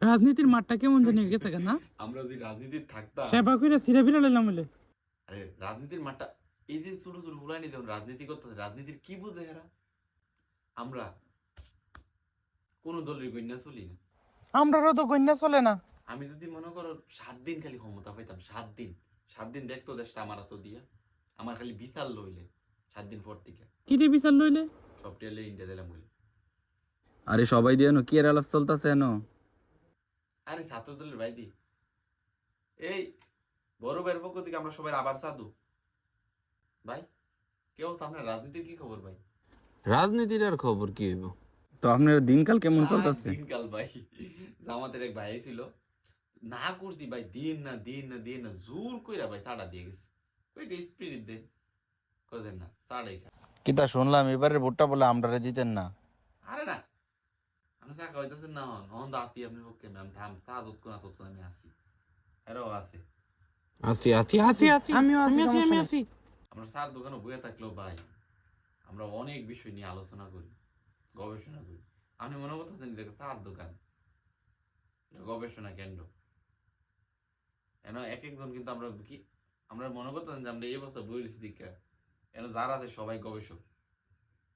রাজনীতির মাঠটা কেমন জানি গেছে না? আমরা যদি রাজনীতি থাকতাম, সেবা কইরা সিরা বিরা লাইলাম বলে। আরে রাজনীতির মাঠটা, এই যে ছোট ছোট ফুলানি যেমন রাজনীতি করতেছে, রাজনীতির কি বুঝে এরা? আমরা কোন দলের গণ্যা চলি না। আমরারও তো কন্যা চলে না। আমি যদি মনে করো 7 দিন খালি ক্ষমতা পাইতাম, 7 দিন দেখতো দেশটা আমার তো দিয়া, আমার খালি বিচার লইলে 7 দিন পর থেকে কি রে বিচার লইলে? সব টেলে ইন্ডিয়া দিলাম বলে। আরে সবাই দিয়ে কি এর আলাপ চলতেছে এনো? আরে ছাত্র দলের ভাই দি, এই বড় ভাইয়ের পক্ষ থেকে আমরা সবাই আবার সাধু ভাই। কি অবস্থা আপনার রাজনীতির কি খবর ভাই? রাজনীতির আর খবর কি হইব? তো আপনার দিনকাল কেমন চলতেছে? দিনকাল ভাই, জামাতের এক ভাই ছিল, না করছি ভাই, দিন না দিন না দিন না জোর কইরা ভাই তাড়া দিয়ে গেছে। ওইটা স্পিরিট দেন কদেন না চাড়াই খা। কিতা শুনলাম এবারে ভোটটা বলে আমরারে জিতেন না। আরে না, আমি থাকা হইতেছেন না, হন হন তো আপনি আপনার পক্ষে আমি থাম চা দুধ কোনা দুধ আমি আসি, এরাও আছে। আছি আছি আছি আছি আমিও আছি, আমি আছি। আমরা চার দোকানে বইয়ে থাকলেও ভাই আমরা অনেক বিষয় নিয়ে আলোচনা করি, গবেষণা করি। আপনি মনে করতেছেন এটা চার দোকান, গবেষণা কেন্দ্র। এন এক একজন কিন্তু আমরা কি আমরা মনে করতেছেন যে আমরা এই বছর বই দিচ্ছি দীক্ষা, এন যারা আছে সবাই গবেষক।